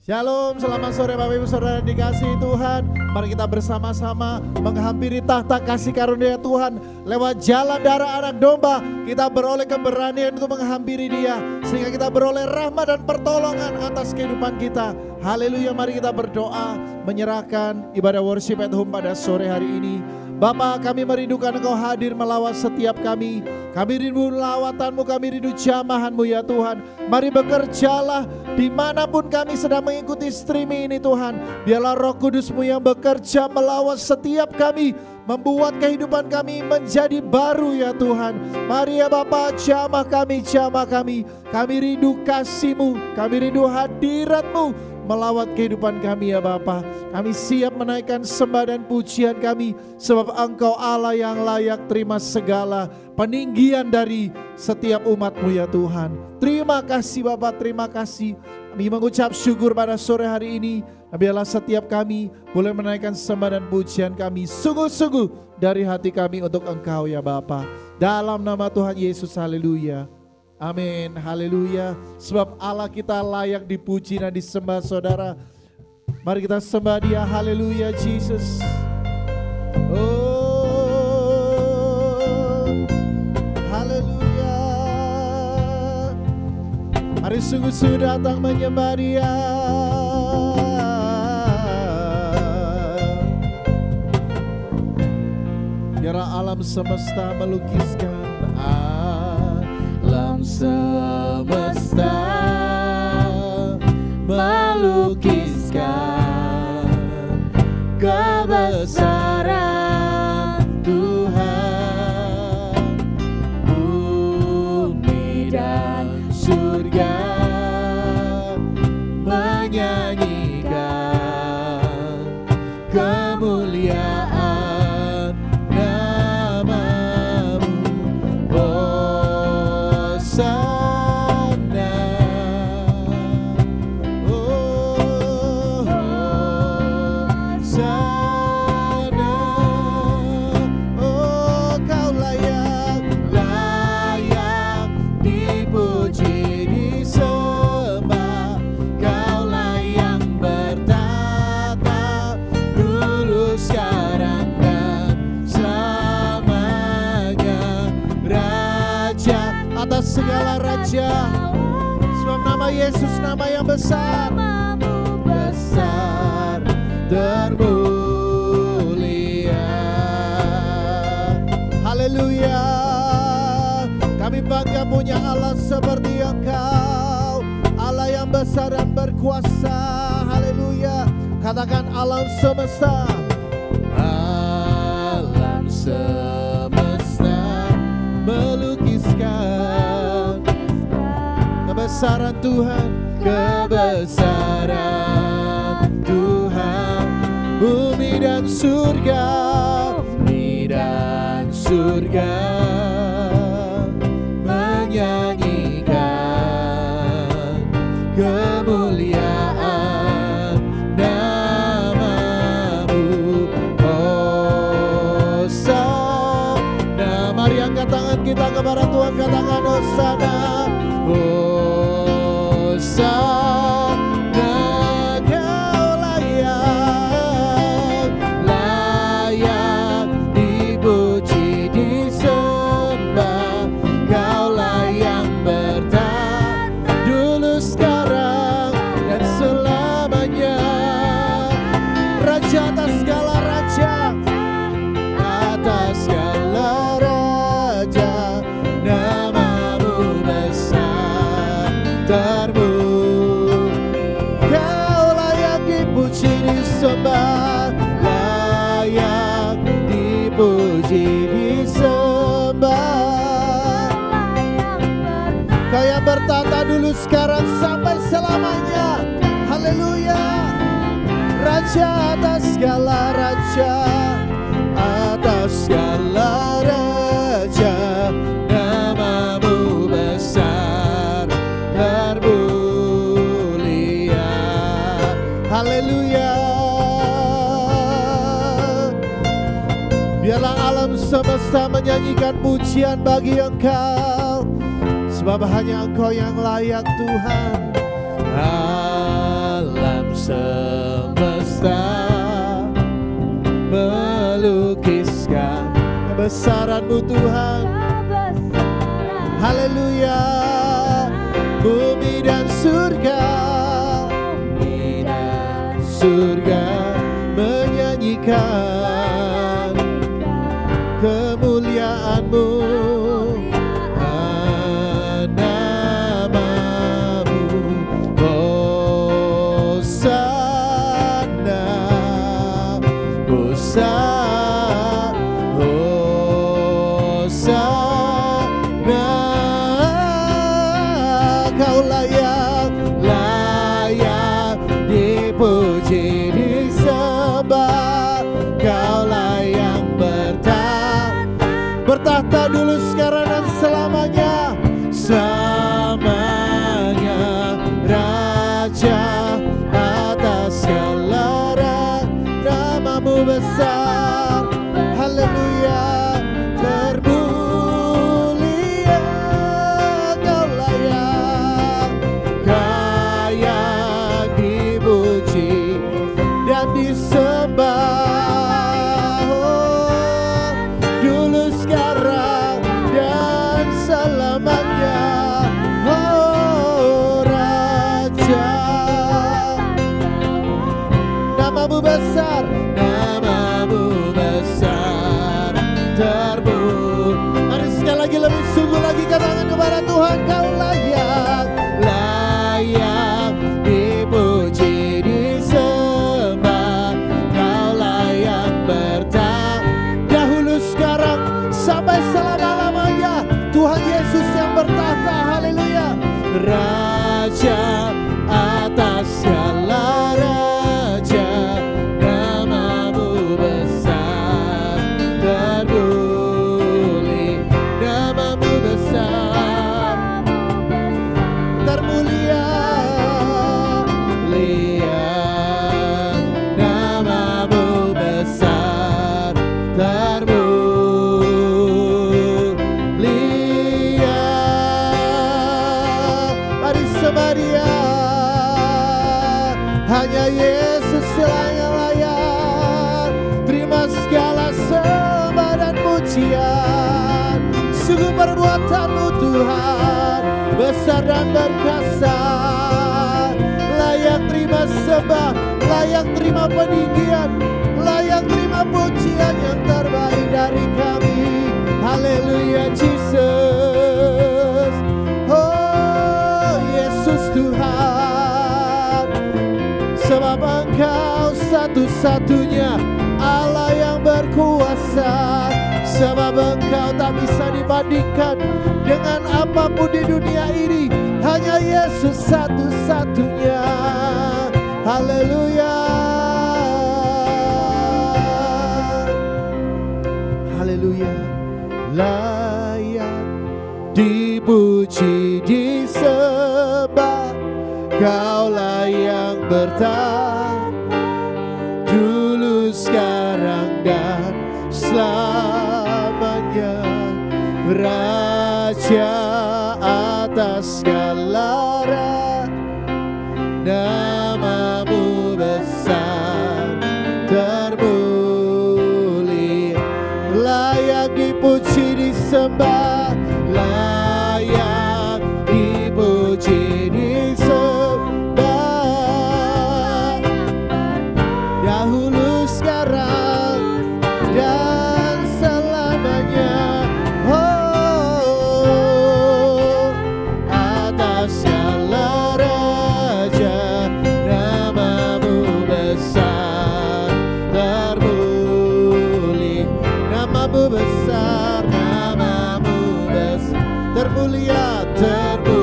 Shalom, selamat sore Bapak Ibu Saudara dikasihi Tuhan. Mari kita bersama-sama menghampiri tahta kasih karunia Tuhan. Lewat jalan darah anak domba, kita beroleh keberanian untuk menghampiri Dia, sehingga kita beroleh rahmat dan pertolongan atas kehidupan kita. Haleluya, mari kita berdoa, menyerahkan ibadah worship at home pada sore hari ini. Bapa, kami merindukan Engkau hadir melawat setiap kami. Kami rindu lawatanmu, kami rindu jamahanmu ya Tuhan. Mari bekerjalah dimanapun kami sedang mengikuti streaming ini Tuhan. Biarlah Roh Kudus-Mu yang bekerja melawat setiap kami, membuat kehidupan kami menjadi baru ya Tuhan. Mari ya Bapa, jamah kami, jamah kami. Kami rindu kasih-Mu, kami rindu hadirat-Mu melawat kehidupan kami ya Bapa. Kami siap menaikkan sembah dan pujian kami, sebab Engkau Allah yang layak terima segala peninggian dari setiap umat-Mu ya Tuhan. Terima kasih Bapa, terima kasih. Kami mengucap syukur pada sore hari ini. Biarlah setiap kami boleh menaikkan sembah dan pujian kami sungguh-sungguh dari hati kami untuk Engkau ya Bapa. Dalam nama Tuhan Yesus, haleluya. Amin, haleluya. Sebab Allah kita layak dipuji dan disembah saudara. Mari kita sembah Dia, haleluya Jesus. Oh, haleluya. Mari sungguh-sungguh datang menyembah Dia. Biarlah alam semesta melukiskan, alam semesta melukiskan kebesaran Tuhan. Bumi dan surga menyanyikan kemuliaan namamu. Hosana, oh Hosana, oh Kau layak, layak dipuji disembah. Kau layak bertata dulu sekarang dan selamanya. Raja atas segala raja, sebab nama Yesus nama yang besar, besar termulia. Haleluya. Kami bangga punya Allah seperti Engkau, Allah yang besar dan berkuasa. Haleluya. Katakan alam semesta, alam semesta melukiskan kebesaran Tuhan, kebesaran Tuhan. Bumi dan surga, bumi dan surga menyanyikan kemuliaan namamu. Hosana. Mari angkat tangan kita kepada Tuhan, katakan Hosana. Hosana, Kau layak, layak dipuji disembah. Kau layak bertata dulu sekarang dan selamanya. Raja atas segala raja, atas segala raja, namamu besar termulia. Kau layak dipuji disembah, layak dipuji disembah. Kau yang bertata dulu sekarang sampai selamanya. Haleluya. Raja atas segala raja, atas segala raja, namamu besar termulia. Haleluya. Biarlah alam semesta menyanyikan pujian bagi Engkau, sebab hanya Engkau yang layak Tuhan. Alam semesta melukiskan kebesaran-Mu Tuhan. Haleluya. Bumi dan surga menyanyikan kemuliaan-Mu. Namamu Hosana, Hosana, Hosana. Kau layak, layak dipuji, disembah. Kau layak bertahta dulu, sekarang dan selamanya. Selamanya Raja atas segala namamu besar. Haleluya. Termulia Kau layak, layak dipuji dan disembah. Oh, dulu, sekarang dan selamanya. Oh Raja, namamu besar, namamu besar, Mari sekali lagi, lebih sungguh lagi katakan kepada Tuhan, Kau layak, layak dipuji, disembah. Kau layak dahulu, sekarang, sampai selama-lamanya. Tuhan Yesus yang bertahta. Haleluya. Raja atas segala raja, namamu besar, termulia. Namamu besar, termulia. Lihat namamu besar, termulia. Mari sembah, hanya Yesus yang layak. Terima segala sembah dan pujian. Sungguh perbuatan-Mu Tuhan besar dan berkuasa. Layak terima sembah, layak terima peninggian, layak terima pujian yang terbaik dari kami. Haleluya Jesus. Oh Yesus Tuhan, sebab Engkau satu-satunya Allah yang berkuasa. Sebab Engkau tak bisa dibandingkan dengan apapun di dunia ini. Hanya Yesus satu-satunya. Haleluya. Haleluya. Layak dipuji, disembah. Kau layak bertahan dulu, sekarang dan selamanya. Raja atas segala namamu besar, termulia. Layak dipuji, disembah. Layak dipuji, disembah. Dahulu, sekarang dan selamanya. Oh, atas segala raja, namamu besar, termulia. Namamu besar, namamu besar, termulia, termulia.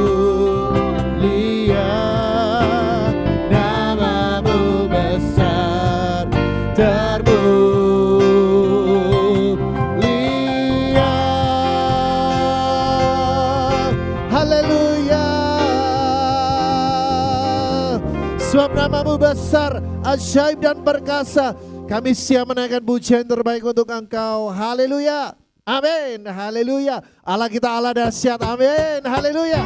Namamu besar, termulia. Haleluya. Sebab namamu besar, ajaib dan perkasa. Kami siap menaikkan pujian terbaik untuk Engkau. Haleluya. Amin. Haleluya. Allah kita Allah dahsyat. Amin. Haleluya.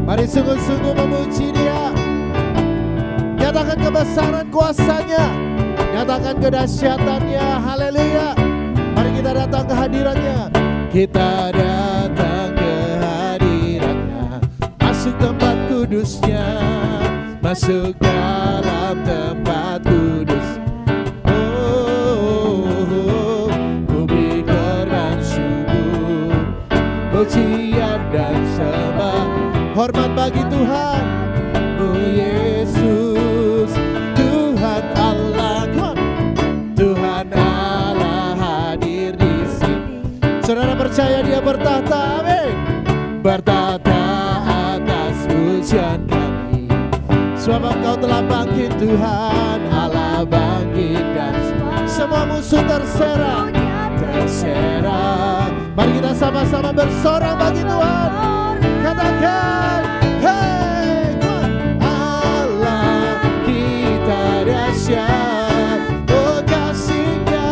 Mari sungguh-sungguh memuji Dia. Nyatakan kebesaran kuasa-Nya, nyatakan kedahsyatannya. Haleluya. Mari kita datang ke hadirat-Nya. Kita datang ke hadirat-Nya, masuk tempat kudus-Nya, masuk dalam tempat kudus. Beri korban syukur, pujian dan sembah, hormat bagi Tuhan. Oh Yesus, Tuhan Allah, Tuhan Allah hadir di sini. Saudara percaya Dia bertahta, amin. Bertahta atas pujian kami, sebab Engkau telah bangkit Tuhan, Allah bangkit dan semua musuh terserah. Mari kita sama-sama bersorak bagi Tuhan. Katakan, hey, Allah kita dahsyat. Oh kasih-Nya,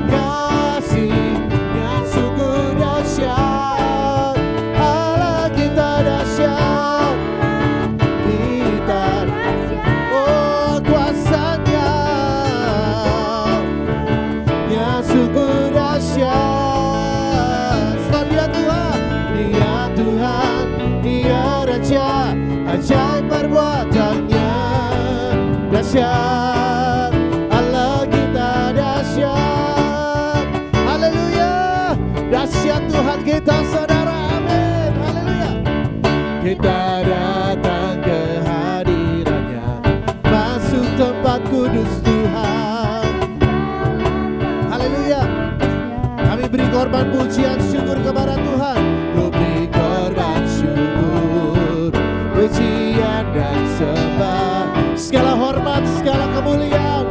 kasih-Nya sungguh dahsyat. Allah kita dahsyat. Kita, oh kuasa-Nya, Nya sungguh dahsyat. Sebab Dia Tuhan, Dia Tuhan, Dia Raja, ajaib perbuatannya dahsyat. Allah kita dahsyat. Haleluya. Dahsyat Tuhan kita, saudara, amin. Haleluya. Kita datang ke hadirat-Nya, masuk tempat kudus Tuhan. Haleluya. Kami beri korban pujian syukur kepada Tuhan. Ku beri korban syukur, pujian dan sembah, segala hormat, segala kemuliaan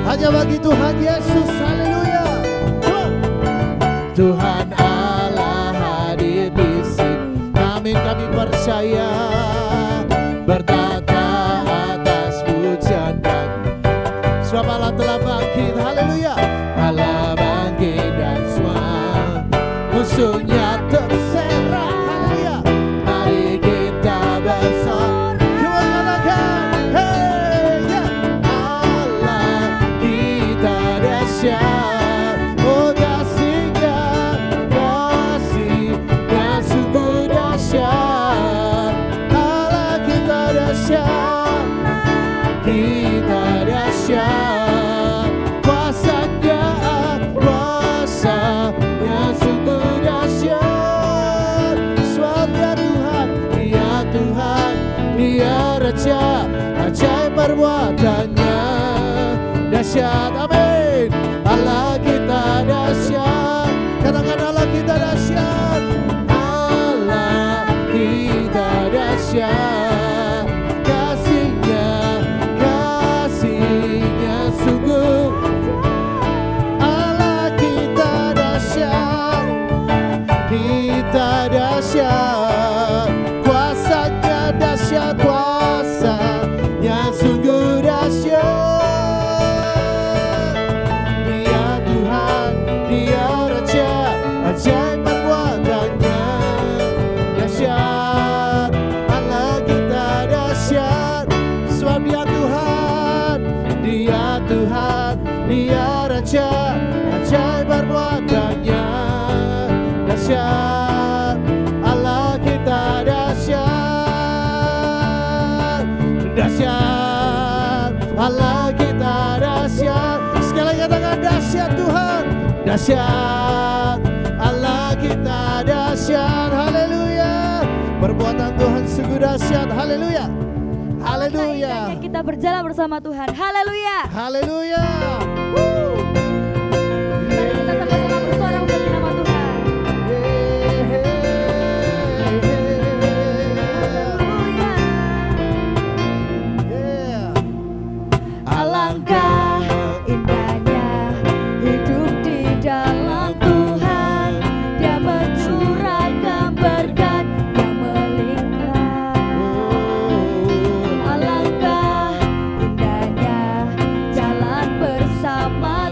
hanya bagi Tuhan Yesus. Haleluya. Tuhan Allah hadir di sini. Amin, kami percaya. Bertahta atas pujian kami, sebab Allah telah bangkit. Haleluya. Allah bangkit dan semua musuhnya terserah. Haleluya. Mari kita bersama. Coba katakan, hey, ya. Allah kita dahsyat. Oh kasih-Nya, kasih-Nya sungguh dahsyat. Allah kita dahsyat. Kita dahsyat. Kuasa-Nya, kuasa-Nya sungguh dahsyat. Sebab Dia Tuhan, Dia Tuhan, Dia Raja, ajaib perbuatannya dahsyat. Amin. Allah kita dahsyat. Katakan Allah kita dahsyat. Allah kita dahsyat. Kasih-Nya, kasih-Nya sungguh. Allah kita dahsyat. Kita dahsyat. Kuasa-Nya dahsyat. Kuasa-Nya sungguh dahsyat. Dia Tuhan, Dia Raja, ajaib perbuatannya dahsyat. Allah kita dahsyat. Sebab Dia Tuhan, Dia Tuhan, Dia Raja, ajaib perbuatannya dahsyat. Allah kita dahsyat. Dahsyat. Allah kita dahsyat. Sekali lagi katakan dahsyat Tuhan. Dahsyat. Allah kita dahsyat. Haleluya. Perbuatan Tuhan sungguh dahsyat. Haleluya. Haleluya. Kita berjalan bersama Tuhan. Haleluya. Haleluya. Mari kita sama-sama bersorak bagi nama Tuhan. Alangkah indahnya hidup di dalam Tuhan. Dia mencurahkan berkat yang melimpah. Alangkah indahnya jalan bersama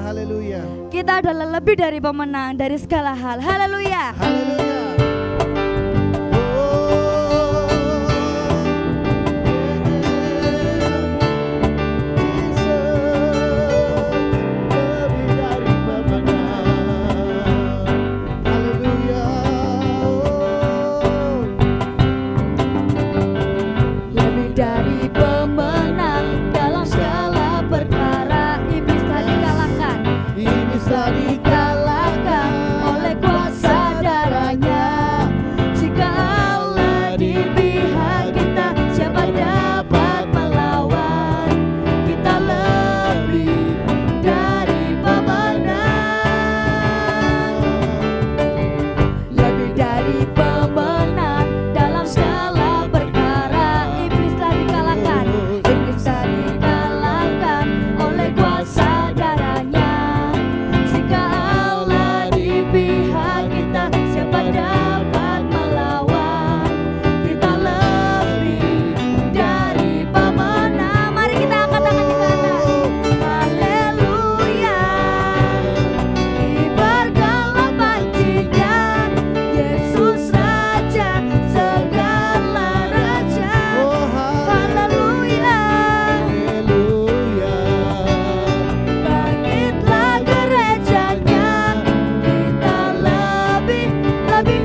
haleluya. Kita adalah lebih dari pemenang dari segala hal. Haleluya. Haleluya. Lebih dari pemenang dalam segala perkara. Iblis telah dikalahkan. Iblis telah dikalahkan oleh kuasa darahnya. Jika Allah di pihak kita, siapa dapat melawan? Kita lebih dari pemenang. Lebih dari pemenang dalam segala perkara. Iblis telah dikalahkan. Iblis telah dikalahkan oleh kuasa darahnya. Jika Allah di pihak kita, siapa dapat melawan? Kita lebih dari pemenang. Mari kita angkat tangan kita ke atas. Haleluya. Kibarkanlah pancingan, Yesus Raja segala raja. Haleluya. Bangkitlah gerejanya, kita lebih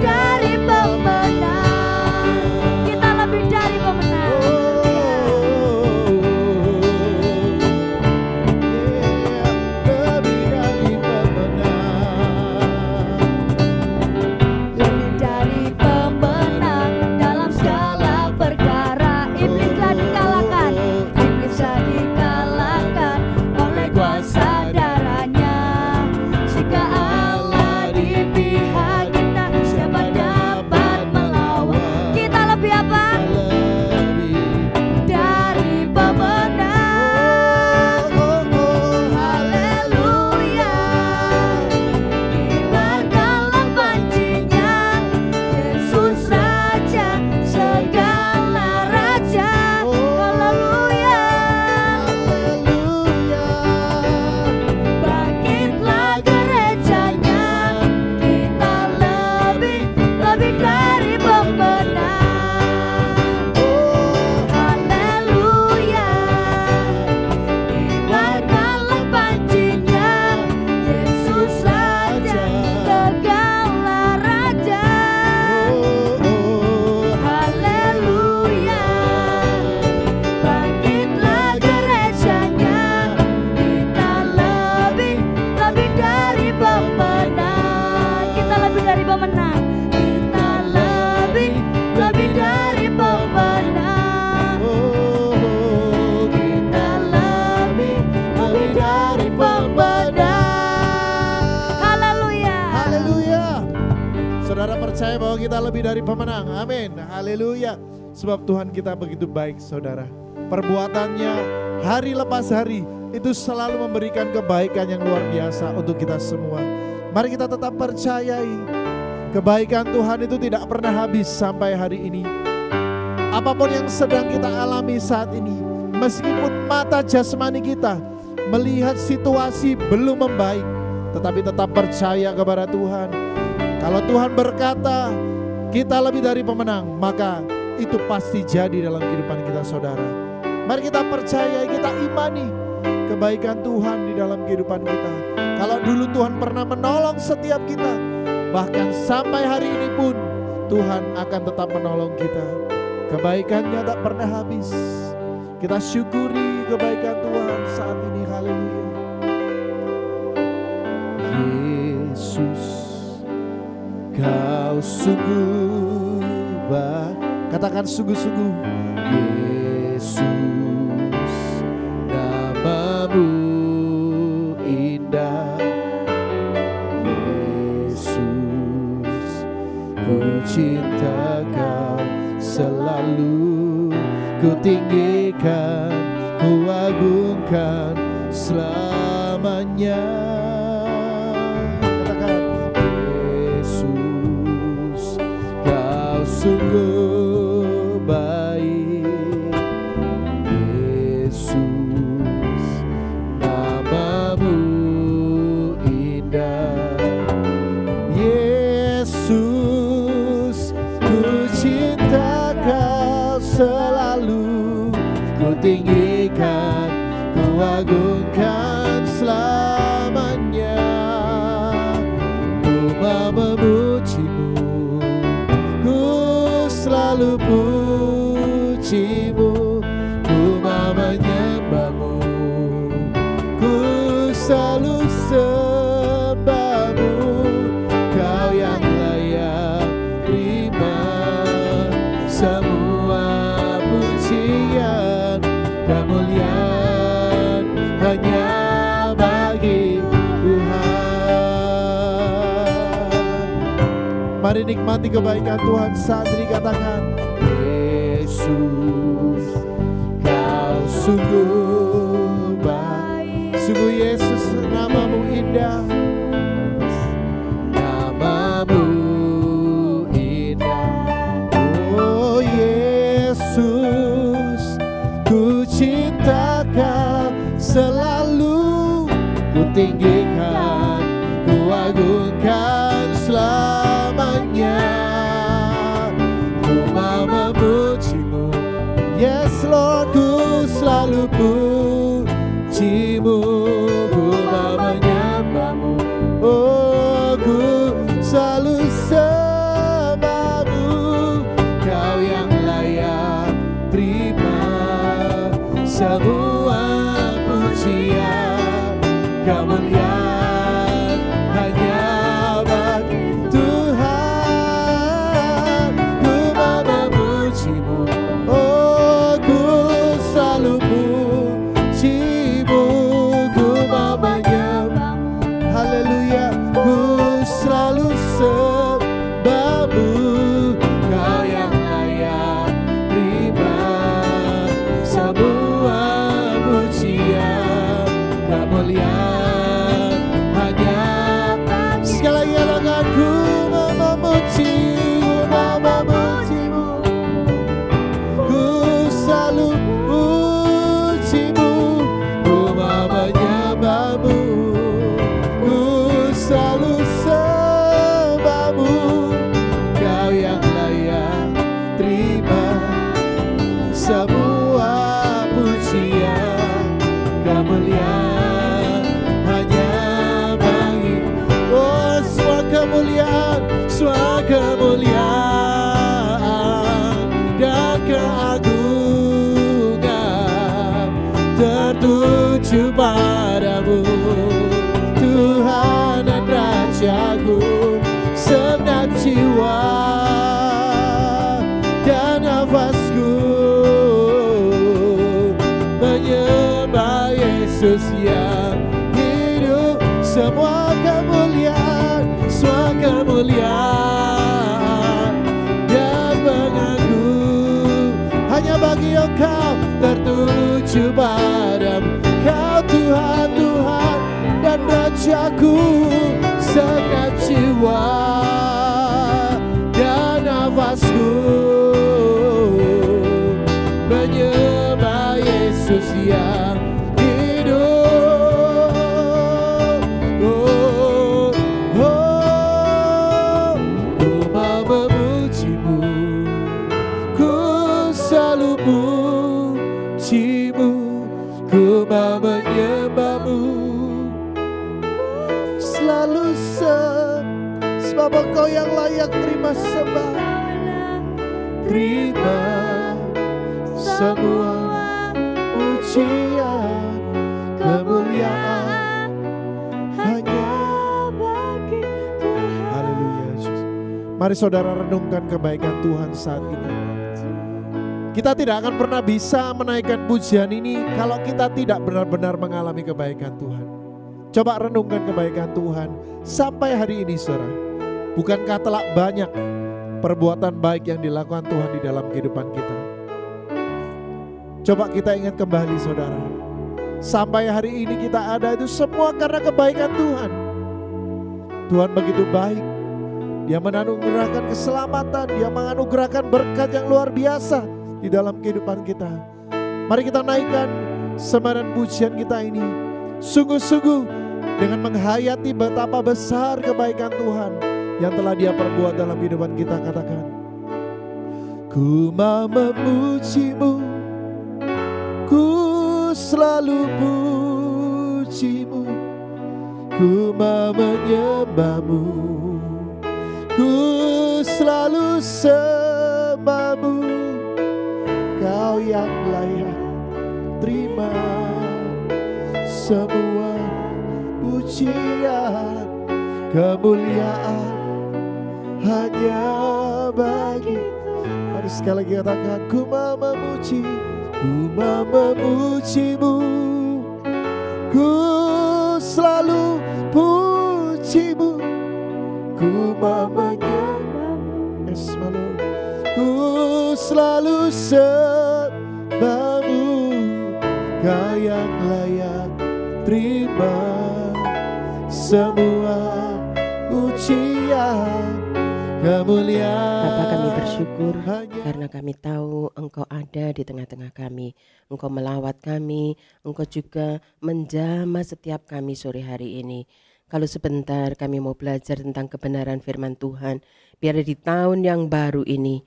dari pemenang. Kita lebih dari pemenang. Lebih dari pemenang dalam segala perkara. Iblis telah dikalahkan. Iblis telah dikalahkan oleh kuasa darahnya. Jika Allah di pihak kita, siapa dapat melawan? Kita lebih apa? Dari pemenang. Haleluya. Kibarkanlah pancingan, Yesus Raja segala raja. Haleluya. Bangkitlah gerejanya, kita lebih dari pemenang. Haleluya. Kibarkanlah pancingan, Yesus Raja segala raja. Haleluya. Bangkitlah gerejanya, kita lebih dari pemenang. Kita lebih dari pemenang. Kita lebih dari pemenang. Kita lebih dari pemenang. Haleluya. Haleluya. Saudara percaya bahwa kita lebih dari pemenang. Amin. Haleluya. Sebab Tuhan kita begitu baik, saudara. Perbuatannya hari lepas hari itu selalu memberikan kebaikan yang luar biasa untuk kita semua. Mari kita tetap percayai kebaikan Tuhan itu tidak pernah habis sampai hari ini. Apapun yang sedang kita alami saat ini, meskipun mata jasmani kita melihat situasi belum membaik, tetapi tetap percaya kepada Tuhan. Kalau Tuhan berkata kita lebih dari pemenang, maka itu pasti jadi dalam kehidupan kita, saudara. Mari kita percaya, kita imani kebaikan Tuhan di dalam kehidupan kita. Kalau dulu Tuhan pernah menolong setiap kita, bahkan sampai hari ini pun Tuhan akan tetap menolong kita. Kebaikannya tak pernah habis. Kita syukuri kebaikan Tuhan saat ini. Haleluya. Yesus, Kau sungguh baik. Katakan sungguh-sungguh. Yesus, namamu indah. Yesus, ku cinta Kau selalu. Ku tinggikan, ku agungkan selamanya. Katakan, Yesus, Kau sungguh baik. Yesus, namamu memujimu, ku mau menyembahmu, ku selalu sembahmu, kau yang layak terima semua pujian, kemuliaan hanya bagi Tuhan. Mari nikmati kebaikan Tuhan saat ini, katakan, Yesus, kau sungguh baik. Sungguh Yesus, namamu indah, namamu indah. Oh Yesus, ku cinta kau selalu, ku tinggikan, ku agungkan selamanya. Ku mau memujimu, yes Lord, ku selalu pujimu, ku mau menyembahmu, oh ku selalu sembahmu, kau yang layak terima semua pujian, kemuliaan hanya bagi Tuhan. Ku mau memujimu, oh ku selalu pujimu, ku mau menyembahmu, haleluya, ku selalu sembahmu, kau yang layak terima semua pujian, kemuliaan hanya. Sekali lagi katakan, ku mau memujimu, ku selalu pujimu, ku mau menyembahmu, ku selalu sembahmu, kau yang layak terima semua pujian, kemuliaan hanya bagi. Oh semua kemuliaan dan keagungan tertuju padamu, Tuhan dan Rajaku. Segenap jiwa dan nafasku menyembah Yesus yang hidup. Semua kemuliaan dan pengagung hanya bagi Engkau, tertuju padamu, Kau Tuhan, Tuhan dan Rajaku. Segenap jiwa dan nafasku menyembah Yesus yang hidup. Oh, oh, ku mau memujimu, ku selalu pujimu, ku mau menyembahmu, selalu sebab Engkau yang layak terima sembah, terima semua pujian, kemuliaan hanya bagi Tuhan. Haleluya Yesus. Mari saudara renungkan kebaikan Tuhan saat ini. Kita tidak akan pernah bisa menaikkan pujian ini kalau kita tidak benar-benar mengalami kebaikan Tuhan. Coba renungkan kebaikan Tuhan sampai hari ini saudara. Bukankah telah banyak perbuatan baik yang dilakukan Tuhan di dalam kehidupan kita? Coba kita ingat kembali saudara. Sampai hari ini kita ada itu semua karena kebaikan Tuhan. Tuhan begitu baik. Dia menganugerahkan keselamatan, Dia menganugerahkan berkat yang luar biasa di dalam kehidupan kita. Mari kita naikkan sembaran pujian kita ini sungguh-sungguh dengan menghayati betapa besar kebaikan Tuhan yang telah Dia perbuat dalam kehidupan kita. Katakan, ku mau memujimu, ku selalu pujimu, ku mau menyembahmu, ku selalu sembahmu, Kau yang layak terima semua pujian kemuliaan hanya bagi. Mari sekali lagi katakan, ku mau memujimu, ku selalu pujimu, ku mau menyembahmu, yes my Lord. Ku selalu sembahmu, Kau yang layak terima semua pujian kemuliaan. Bapa, kami bersyukur karena kami tahu Engkau ada di tengah-tengah kami. Engkau melawat kami, Engkau juga menjamah setiap kami sore hari ini. Kalau sebentar kami mau belajar tentang kebenaran firman Tuhan, biar di tahun yang baru ini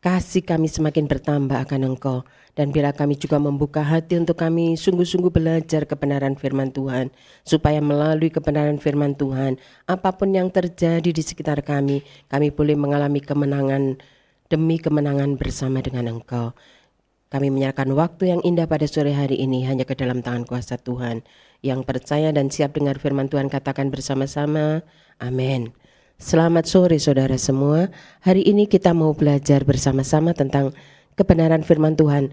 kasih kami semakin bertambah akan Engkau. Dan biar kami juga membuka hati untuk kami sungguh-sungguh belajar kebenaran firman Tuhan. Supaya melalui kebenaran firman Tuhan, apapun yang terjadi di sekitar kami boleh mengalami kemenangan demi kemenangan bersama dengan Engkau. Kami menyerahkan waktu yang indah pada sore hari ini hanya ke dalam tangan kuasa Tuhan. Yang percaya dan siap dengar firman Tuhan katakan bersama-sama, amin. Selamat sore saudara semua. Hari ini kita mau belajar bersama-sama tentang kebenaran firman Tuhan.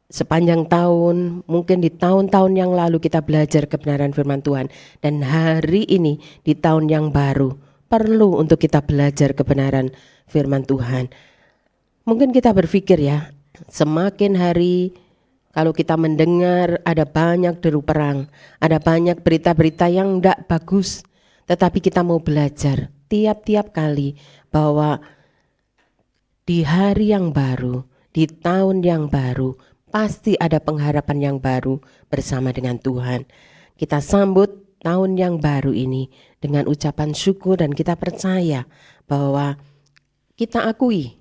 Sepanjang tahun, mungkin di tahun-tahun yang lalu kita belajar kebenaran firman Tuhan. Dan hari ini di tahun yang baru perlu untuk kita belajar kebenaran firman Tuhan. Mungkin kita berpikir ya, semakin hari kalau kita mendengar ada banyak deru perang, ada banyak berita-berita yang tidak bagus. Tetapi kita mau belajar tiap-tiap kali bahwa di hari yang baru, di tahun yang baru, pasti ada pengharapan yang baru bersama dengan Tuhan. Kita sambut tahun yang baru ini dengan ucapan syukur dan kita percaya bahwa kita akui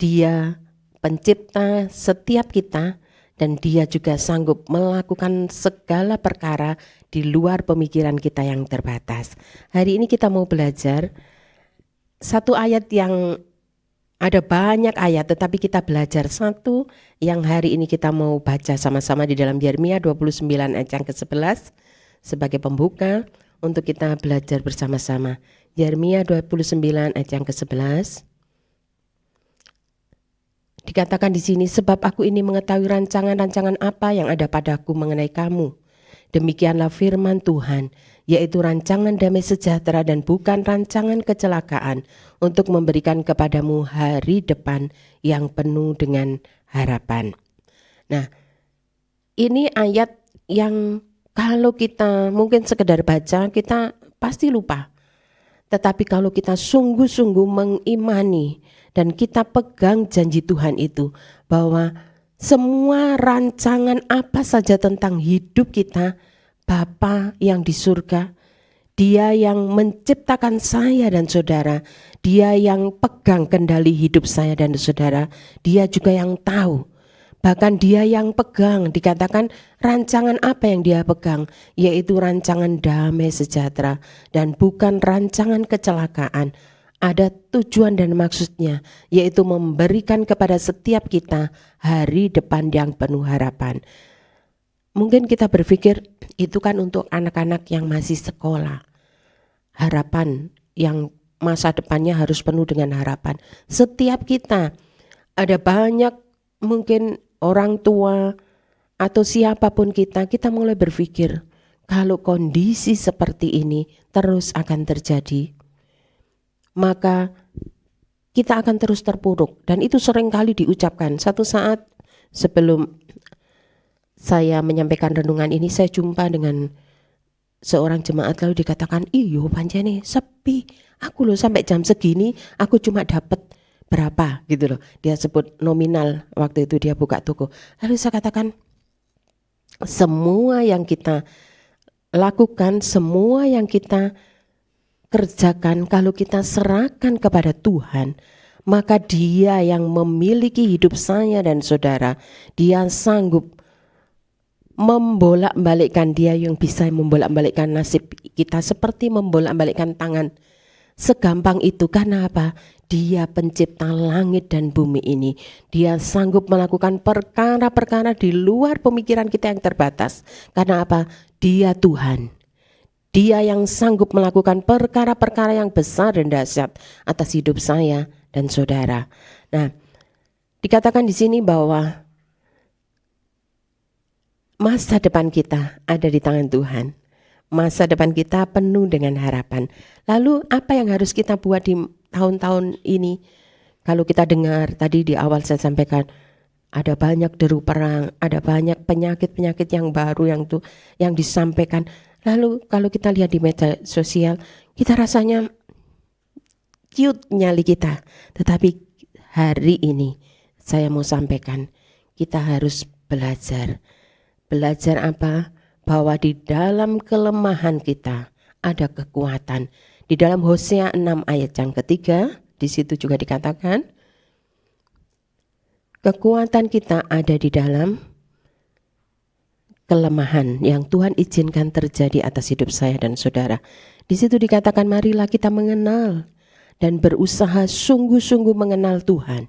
Dia pencipta setiap kita dan Dia juga sanggup melakukan segala perkara di luar pemikiran kita yang terbatas. Hari ini kita mau belajar satu ayat yang ada banyak ayat, tetapi kita belajar satu yang hari ini kita mau baca sama-sama di dalam Yeremia 29 ayat yang ke-11 sebagai pembuka untuk kita belajar bersama-sama. Yeremia 29 ayat yang ke-11. Dikatakan di sini, sebab aku ini mengetahui rancangan-rancangan apa yang ada padaku mengenai kamu. Demikianlah firman Tuhan, yaitu rancangan damai sejahtera dan bukan rancangan kecelakaan, untuk memberikan kepadamu hari depan yang penuh dengan harapan. Nah, ini ayat yang kalau kita mungkin sekedar baca, kita pasti lupa. Tetapi kalau kita sungguh-sungguh mengimani dan kita pegang janji Tuhan itu, bahwa semua rancangan apa saja tentang hidup kita, Bapa yang di surga, Dia yang menciptakan saya dan saudara, Dia yang pegang kendali hidup saya dan saudara, Dia juga yang tahu. Bahkan Dia yang pegang, dikatakan rancangan apa yang Dia pegang, yaitu rancangan damai sejahtera dan bukan rancangan kecelakaan. Ada tujuan dan maksudnya, yaitu memberikan kepada setiap kita hari depan yang penuh harapan. Mungkin kita berpikir itu kan untuk anak-anak yang masih sekolah. Harapan yang masa depannya harus penuh dengan harapan. Setiap kita, ada banyak mungkin orang tua atau siapapun kita mulai berpikir kalau kondisi seperti ini terus akan terjadi, maka kita akan terus terpuruk. Dan itu sering kali diucapkan. Satu saat sebelum saya menyampaikan renungan ini, saya jumpa dengan seorang jemaat lalu dikatakan, iyo pancene sepi, aku loh sampai jam segini aku cuma dapat berapa gitu loh. Dia sebut nominal, waktu itu dia buka toko. Lalu saya katakan, semua yang kita lakukan, semua yang kita kerjakan, kalau kita serahkan kepada Tuhan, maka Dia yang memiliki hidup saya dan saudara, Dia sanggup membolak-balikkan. Dia yang bisa membolak-balikkan nasib kita seperti membolak-balikkan tangan segampang itu. Karena apa? Dia pencipta langit dan bumi ini. Dia sanggup melakukan perkara-perkara di luar pemikiran kita yang terbatas. Karena apa? Dia Tuhan. Dia yang sanggup melakukan perkara-perkara yang besar dan dahsyat atas hidup saya dan saudara. Nah, dikatakan di sini bahwa masa depan kita ada di tangan Tuhan. Masa depan kita penuh dengan harapan. Lalu apa yang harus kita buat di tahun-tahun ini? Kalau kita dengar tadi di awal saya sampaikan, ada banyak deru perang, ada banyak penyakit-penyakit yang baru yang disampaikan. Lalu kalau kita lihat di media sosial, kita rasanya cute nyali kita. Tetapi hari ini saya mau sampaikan, kita harus belajar. Belajar apa? Bahwa di dalam kelemahan kita ada kekuatan. Di dalam Hosea 6 ayat yang ketiga, di situ juga dikatakan, kekuatan kita ada di dalam kelemahan yang Tuhan izinkan terjadi atas hidup saya dan saudara. Di situ dikatakan, marilah kita mengenal dan berusaha sungguh-sungguh mengenal Tuhan.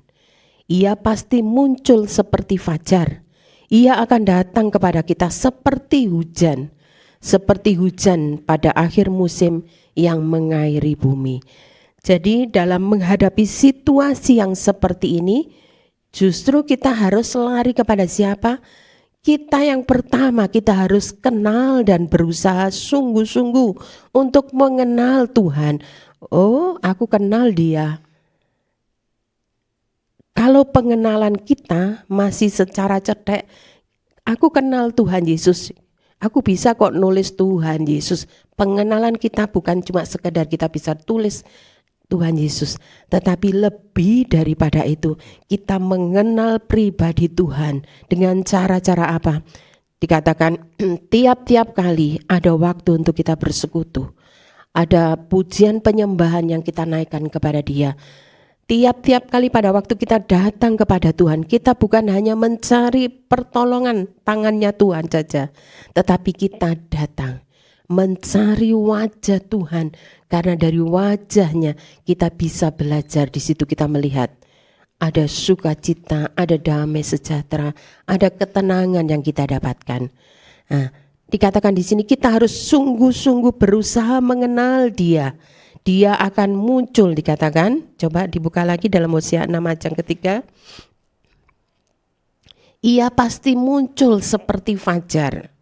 Ia pasti muncul seperti fajar. Ia akan datang kepada kita seperti hujan pada akhir musim yang mengairi bumi. Jadi dalam menghadapi situasi yang seperti ini, justru kita harus lari kepada siapa? Kita yang pertama, kita harus kenal dan berusaha sungguh-sungguh untuk mengenal Tuhan. Oh, aku kenal Dia. Kalau pengenalan kita masih secara cetek, aku kenal Tuhan Yesus, aku bisa kok nulis Tuhan Yesus. Pengenalan kita bukan cuma sekedar kita bisa tulis Tuhan Yesus, tetapi lebih daripada itu, kita mengenal pribadi Tuhan dengan cara-cara apa? Dikatakan tiap-tiap kali ada waktu untuk kita bersekutu, ada pujian penyembahan yang kita naikkan kepada Dia. Tiap-tiap kali pada waktu kita datang kepada Tuhan, kita bukan hanya mencari pertolongan tangannya Tuhan saja, tetapi kita datang mencari wajah Tuhan, karena dari wajahnya kita bisa belajar. Di situ kita melihat ada sukacita, ada damai sejahtera, ada ketenangan yang kita dapatkan. Nah, dikatakan di sini kita harus sungguh-sungguh berusaha mengenal Dia. Dia akan muncul, dikatakan, coba dibuka lagi dalam Hosea 6 ayat yang ketiga. Ia pasti muncul seperti fajar.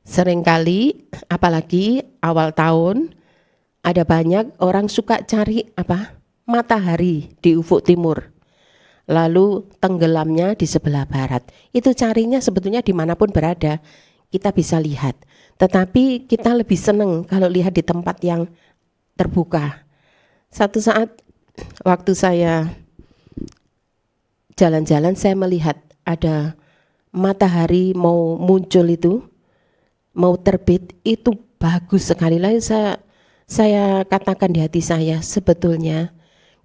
Seringkali, apalagi awal tahun, ada banyak orang suka cari apa? Matahari di ufuk timur. Lalu tenggelamnya di sebelah barat. Itu carinya sebetulnya dimanapun berada, kita bisa lihat. Tetapi kita lebih senang kalau lihat di tempat yang terbuka. Satu saat waktu saya jalan-jalan, saya melihat ada matahari mau muncul itu, mau terbit, itu bagus sekali. Lalu saya katakan di hati saya, sebetulnya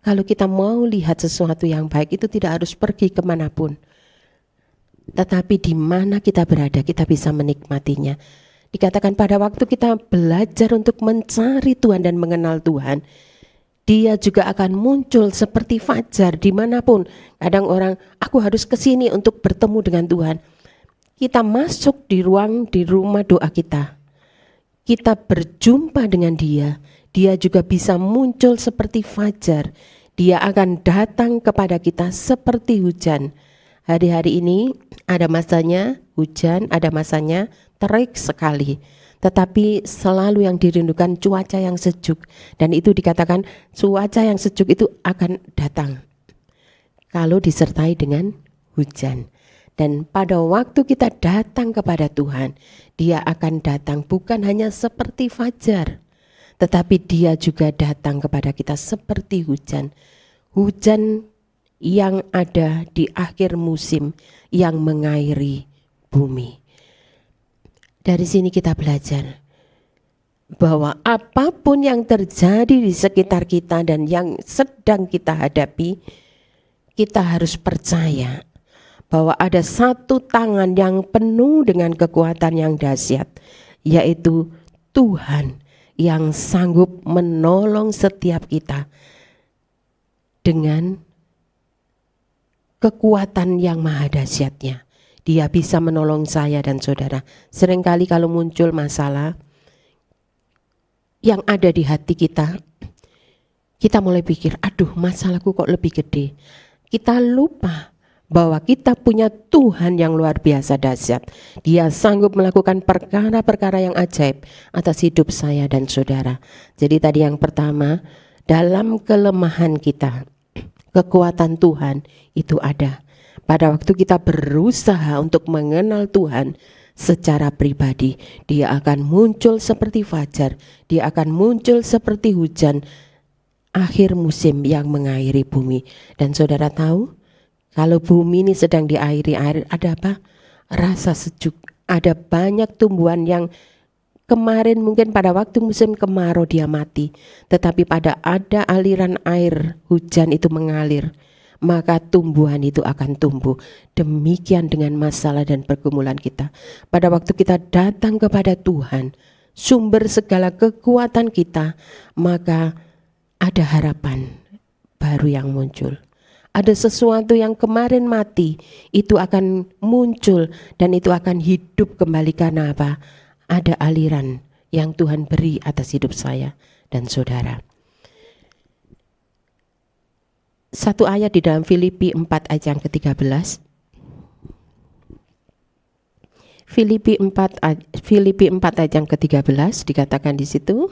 kalau kita mau lihat sesuatu yang baik itu tidak harus pergi kemanapun, tetapi di mana kita berada kita bisa menikmatinya. Dikatakan pada waktu kita belajar untuk mencari Tuhan dan mengenal Tuhan, Dia juga akan muncul seperti fajar dimanapun. Kadang orang, aku harus ke sini untuk bertemu dengan Tuhan. Kita masuk di rumah doa kita, kita berjumpa dengan Dia. Dia juga bisa muncul seperti fajar. Dia akan datang kepada kita seperti hujan. Hari-hari ini ada masanya hujan, ada masanya terik sekali. Tetapi selalu yang dirindukan cuaca yang sejuk. Dan itu dikatakan cuaca yang sejuk itu akan datang kalau disertai dengan hujan. Dan pada waktu kita datang kepada Tuhan, Dia akan datang bukan hanya seperti fajar, tetapi Dia juga datang kepada kita seperti hujan. Hujan yang ada di akhir musim yang mengairi bumi. Dari sini kita belajar bahwa apapun yang terjadi di sekitar kita dan yang sedang kita hadapi, kita harus percaya bahwa ada satu tangan yang penuh dengan kekuatan yang dahsyat, yaitu Tuhan. yang sanggup menolong setiap kita dengan kekuatan yang maha dahsyatnya. Dia bisa menolong saya dan saudara. Seringkali kalau muncul masalah yang ada di hati kita, kita mulai pikir, aduh masalahku kok lebih gede. Kita lupa bahwa kita punya Tuhan yang luar biasa dahsyat. Dia sanggup melakukan perkara-perkara yang ajaib atas hidup saya dan saudara. Jadi tadi yang pertama, dalam kelemahan kita, kekuatan Tuhan itu ada. Pada waktu kita berusaha untuk mengenal Tuhan secara pribadi, Dia akan muncul seperti fajar, Dia akan muncul seperti hujan akhir musim yang mengairi bumi. Dan saudara tahu, kalau bumi ini sedang diairi air, ada apa? Rasa sejuk. Ada banyak tumbuhan yang kemarin mungkin pada waktu musim kemarau dia mati, tetapi pada ada aliran air hujan itu mengalir, maka tumbuhan itu akan tumbuh. Demikian dengan masalah dan pergumulan kita. Pada waktu kita datang kepada Tuhan, sumber segala kekuatan kita, maka ada harapan baru yang muncul. Ada sesuatu yang kemarin mati, itu akan muncul dan itu akan hidup kembali. Karena apa? Ada aliran yang Tuhan beri atas hidup saya dan saudara. Satu ayat di dalam Filipi 4 ayat yang ke-13. Filipi 4 ayat yang ke-13 dikatakan di situ,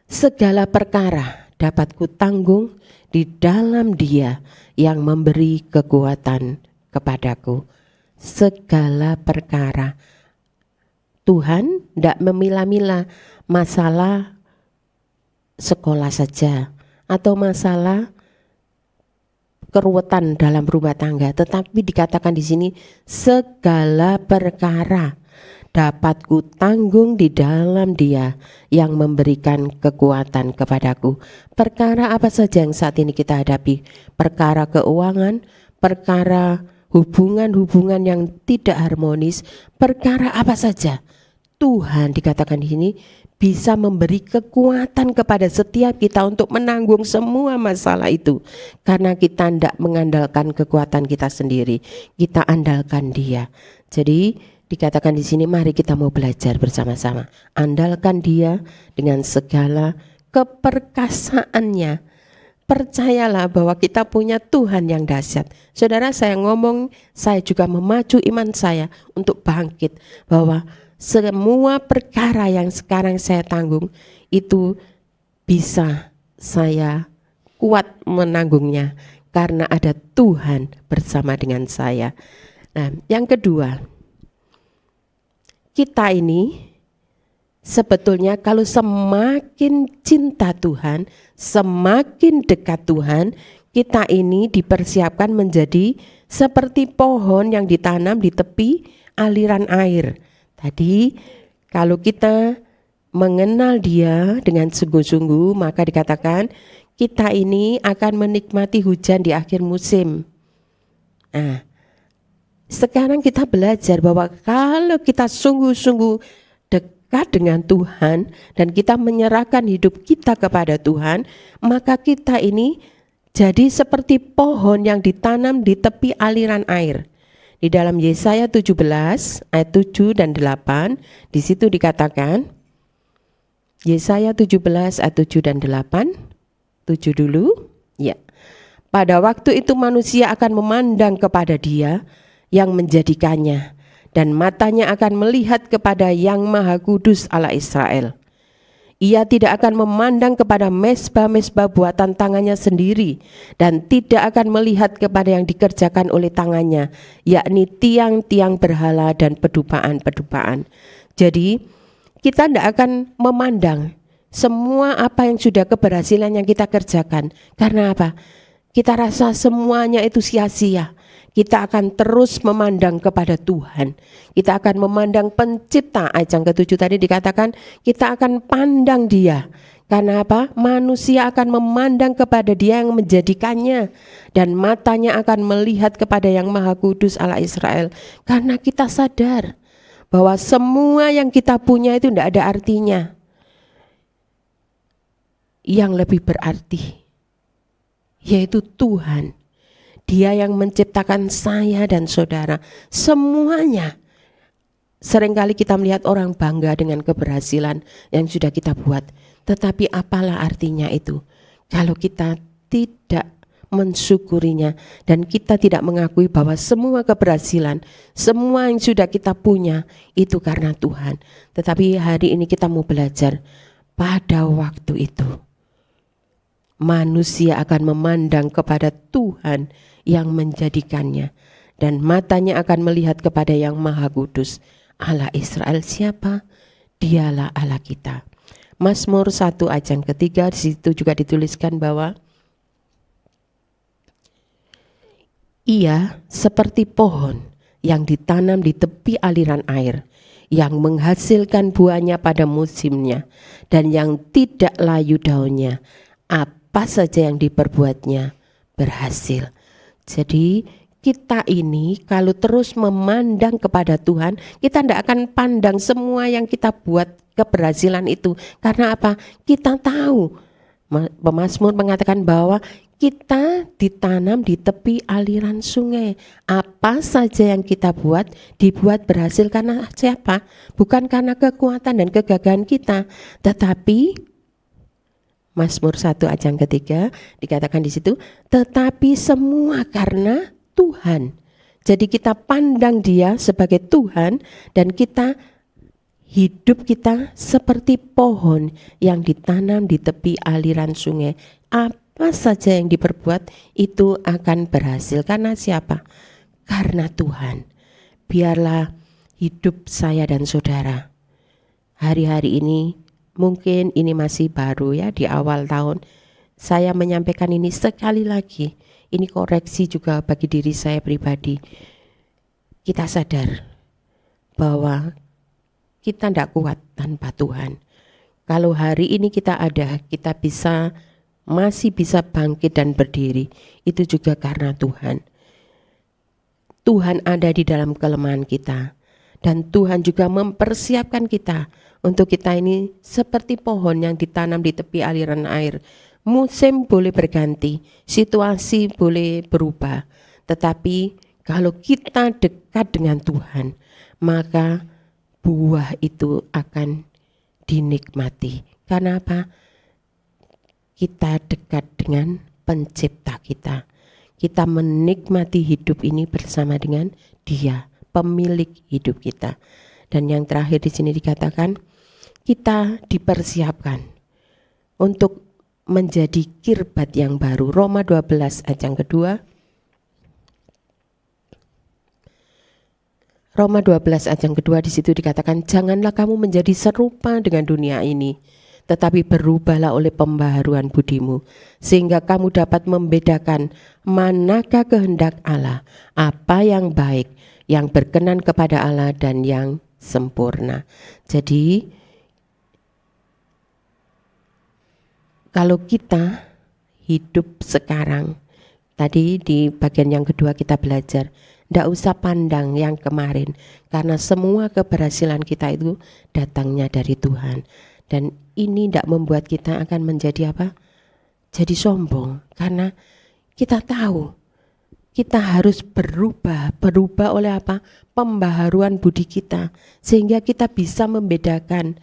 segala perkara dapat kutanggung di dalam Dia yang memberi kekuatan kepadaku. Segala perkara. Tuhan tidak memilah-milah masalah sekolah saja atau masalah keruwetan dalam rumah tangga, tetapi dikatakan di sini segala perkara dapat kutanggung di dalam Dia yang memberikan kekuatan kepadaku. Perkara apa saja yang saat ini kita hadapi? Perkara keuangan, perkara hubungan-hubungan yang tidak harmonis, perkara apa saja? Tuhan dikatakan di sini bisa memberi kekuatan kepada setiap kita untuk menanggung semua masalah itu. Karena kita tidak mengandalkan kekuatan kita sendiri, kita andalkan Dia. Jadi dikatakan di sini, mari kita mau belajar bersama-sama. Andalkan Dia dengan segala keperkasaannya. Percayalah bahwa kita punya Tuhan yang dahsyat. Saudara, saya ngomong, saya juga memacu iman saya untuk bangkit, bahwa semua perkara yang sekarang saya tanggung itu bisa saya kuat menanggungnya karena ada Tuhan bersama dengan saya. Nah, yang kedua, kita ini sebetulnya kalau semakin cinta Tuhan, semakin dekat Tuhan, kita ini dipersiapkan menjadi seperti pohon yang ditanam di tepi aliran air. Tadi kalau kita mengenal Dia dengan sungguh-sungguh, maka dikatakan kita ini akan menikmati hujan di akhir musim. Nah, sekarang kita belajar bahwa kalau kita sungguh-sungguh dekat dengan Tuhan dan kita menyerahkan hidup kita kepada Tuhan, maka kita ini jadi seperti pohon yang ditanam di tepi aliran air. Di dalam Yesaya 17 ayat 7 dan 8, di situ dikatakan, Yesaya 17 ayat 7 dan 8, 7 dulu, ya. Pada waktu itu manusia akan memandang kepada Dia yang menjadikannya, dan matanya akan melihat kepada Yang Maha Kudus Allah Israel. Ia tidak akan memandang kepada mezbah-mezbah buatan tangannya sendiri, dan tidak akan melihat kepada yang dikerjakan oleh tangannya, yakni tiang-tiang berhala dan pedupaan-pedupaan. Jadi kita tidak akan memandang semua apa yang sudah keberhasilan yang kita kerjakan. Karena apa? Kita rasa semuanya itu sia-sia. Kita akan terus memandang kepada Tuhan. Kita akan memandang Pencipta. Ayat yang ke-7 tadi dikatakan kita akan pandang Dia. Karena apa? Manusia akan memandang kepada Dia yang menjadikannya, dan matanya akan melihat kepada Yang Maha Kudus Allah Israel. Karena kita sadar bahwa semua yang kita punya itu tidak ada artinya. yang lebih berarti, yaitu Tuhan. Dia yang menciptakan saya dan saudara, semuanya. Seringkali kita melihat orang bangga dengan keberhasilan yang sudah kita buat, tetapi apalah artinya itu kalau kita tidak mensyukurinya dan kita tidak mengakui bahwa semua keberhasilan, semua yang sudah kita punya itu karena Tuhan. Tetapi hari ini kita mau belajar, pada waktu itu manusia akan memandang kepada Tuhan yang menjadikannya, dan matanya akan melihat kepada yang Maha Kudus. Allah Israel siapa? Dialah Allah kita. Mazmur 1 ayat yang ketiga, di situ juga dituliskan bahwa ia seperti pohon yang ditanam di tepi aliran air, yang menghasilkan buahnya pada musimnya, dan yang tidak layu daunnya. Apa saja yang diperbuatnya berhasil. Jadi kita ini kalau terus memandang kepada Tuhan, kita tidak akan pandang semua yang kita buat keberhasilan itu. Karena apa? Kita tahu, pemazmur mengatakan bahwa kita ditanam di tepi aliran sungai. Apa saja yang kita buat, dibuat berhasil karena siapa? Bukan karena kekuatan dan kegagahan kita, tetapi Mazmur 1 ayat yang ketiga dikatakan di situ, tetapi semua karena Tuhan. Jadi kita pandang Dia sebagai Tuhan, dan kita hidup kita seperti pohon yang ditanam di tepi aliran sungai. Apa saja yang diperbuat itu akan berhasil. Karena siapa? Karena Tuhan. Biarlah hidup saya dan saudara hari-hari ini, mungkin ini masih baru ya, di awal tahun, saya menyampaikan ini sekali lagi. Ini koreksi juga bagi diri saya pribadi. Kita sadar bahwa kita tidak kuat tanpa Tuhan. Kalau hari ini kita ada, kita masih bisa bangkit dan berdiri, itu juga karena Tuhan. Tuhan ada di dalam kelemahan kita, dan Tuhan juga mempersiapkan kita untuk kita ini seperti pohon yang ditanam di tepi aliran air. Musim boleh berganti, situasi boleh berubah, tetapi kalau kita dekat dengan Tuhan, maka buah itu akan dinikmati. Karena apa? Kita dekat dengan pencipta kita. Kita menikmati hidup ini bersama dengan Dia, pemilik hidup kita. Dan yang terakhir di sini dikatakan, kita dipersiapkan untuk menjadi kirbat yang baru. Roma 12 ayat yang kedua. Roma 12 ayat yang kedua, di situ dikatakan, janganlah kamu menjadi serupa dengan dunia ini, tetapi berubahlah oleh pembaharuan budimu, sehingga kamu dapat membedakan manakah kehendak Allah, apa yang baik, yang berkenan kepada Allah, dan yang sempurna. Jadi kalau kita hidup sekarang, tadi di bagian yang kedua kita belajar, tidak usah pandang yang kemarin, karena semua keberhasilan kita itu datangnya dari Tuhan. Dan ini tidak membuat kita akan menjadi apa? Jadi sombong, karena kita tahu kita harus berubah oleh apa? Pembaharuan budi kita, sehingga kita bisa membedakan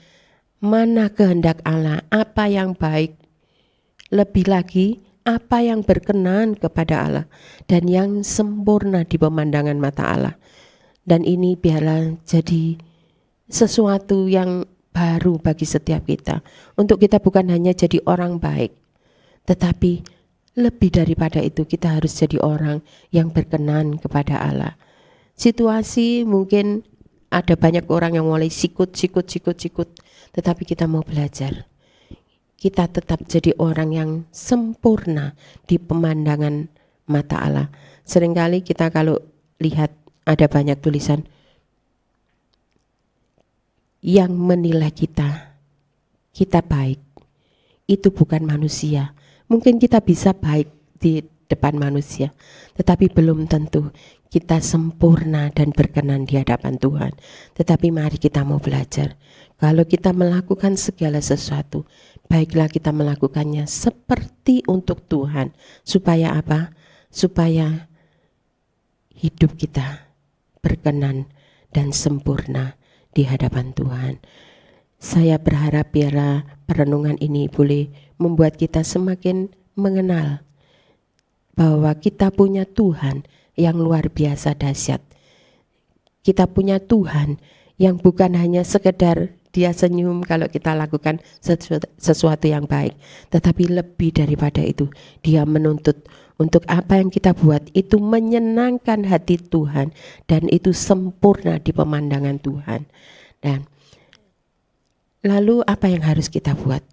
mana kehendak Allah, apa yang baik, lebih lagi apa yang berkenan kepada Allah, dan yang sempurna di pemandangan mata Allah. Dan ini biarlah jadi sesuatu yang baru bagi setiap kita, untuk kita bukan hanya jadi orang baik, tetapi lebih daripada itu kita harus jadi orang yang berkenan kepada Allah. Situasi mungkin ada banyak orang yang mulai sikut, tetapi kita mau belajar. Kita tetap jadi orang yang sempurna di pemandangan mata Allah. Seringkali kita kalau lihat ada banyak tulisan yang menilai kita baik, itu bukan manusia. Mungkin kita bisa baik di depan manusia, tetapi belum tentu kita sempurna dan berkenan di hadapan Tuhan. Tetapi mari kita mau belajar. Kalau kita melakukan segala sesuatu, baiklah kita melakukannya seperti untuk Tuhan. Supaya apa? Supaya hidup kita berkenan dan sempurna di hadapan Tuhan. Saya berharap biarlah perenungan ini boleh membuat kita semakin mengenal bahwa kita punya Tuhan yang luar biasa dahsyat. Kita punya Tuhan yang bukan hanya sekedar Dia senyum kalau kita lakukan sesuatu yang baik, tetapi lebih daripada itu, Dia menuntut untuk apa yang kita buat itu menyenangkan hati Tuhan dan itu sempurna di pemandangan Tuhan. Dan lalu apa yang harus kita buat?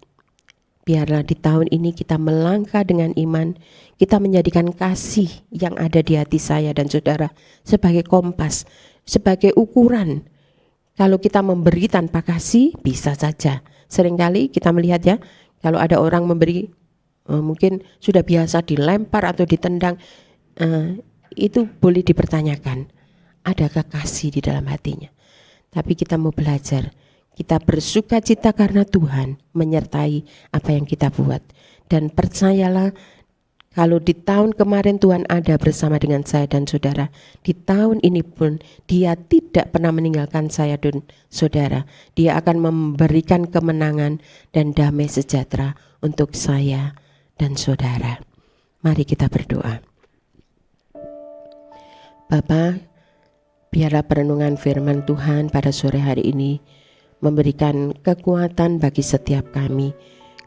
Biarlah di tahun ini kita melangkah dengan iman, kita menjadikan kasih yang ada di hati saya dan saudara sebagai kompas, sebagai ukuran. Kalau kita memberi tanpa kasih, bisa saja. Seringkali kita melihat ya, kalau ada orang memberi, mungkin sudah biasa dilempar atau ditendang, itu boleh dipertanyakan, adakah kasih di dalam hatinya? Tapi kita mau belajar, kita bersuka cita karena Tuhan menyertai apa yang kita buat. Dan percayalah, kalau di tahun kemarin Tuhan ada bersama dengan saya dan saudara, di tahun ini pun Dia tidak pernah meninggalkan saya dan saudara. Dia akan memberikan kemenangan dan damai sejahtera untuk saya dan saudara. Mari kita berdoa. Bapa, biarlah perenungan firman Tuhan pada sore hari ini memberikan kekuatan bagi setiap kami.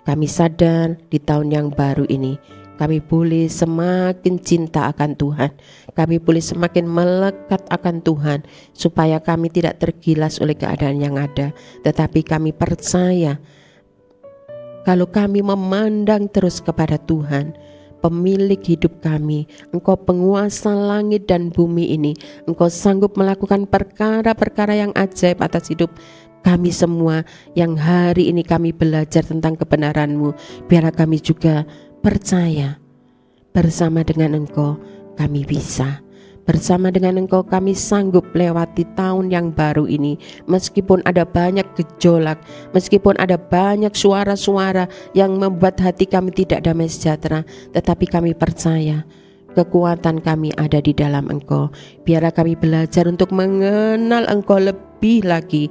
Kami sadar di tahun yang baru ini kami boleh semakin cinta akan Tuhan. Kami boleh semakin melekat akan Tuhan, supaya kami tidak tergilas oleh keadaan yang ada. Tetapi kami percaya kalau kami memandang terus kepada Tuhan, pemilik hidup kami, Engkau penguasa langit dan bumi ini, Engkau sanggup melakukan perkara-perkara yang ajaib atas hidup kami semua yang hari ini kami belajar tentang kebenaran-Mu. Biarlah kami juga percaya bersama dengan Engkau kami bisa. Bersama dengan Engkau kami sanggup lewati tahun yang baru ini. Meskipun ada banyak gejolak, meskipun ada banyak suara-suara yang membuat hati kami tidak damai sejahtera, tetapi kami percaya kekuatan kami ada di dalam Engkau. Biarlah kami belajar untuk mengenal Engkau lebih lagi,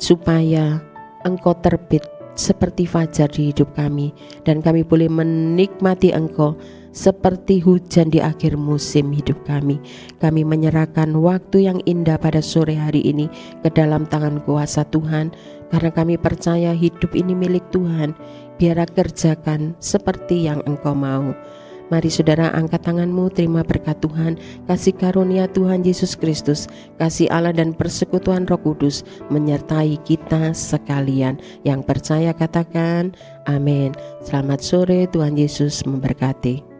supaya Engkau terbit seperti fajar di hidup kami, dan kami boleh menikmati Engkau seperti hujan di akhir musim hidup kami. Kami menyerahkan waktu yang indah pada sore hari ini ke dalam tangan kuasa Tuhan, karena kami percaya hidup ini milik Tuhan. Biarlah kerjakan seperti yang Engkau mau. Mari saudara angkat tanganmu, terima berkat Tuhan, kasih karunia Tuhan Yesus Kristus, kasih Allah dan persekutuan Roh Kudus menyertai kita sekalian. Yang percaya katakan amin. Selamat sore, Tuhan Yesus memberkati.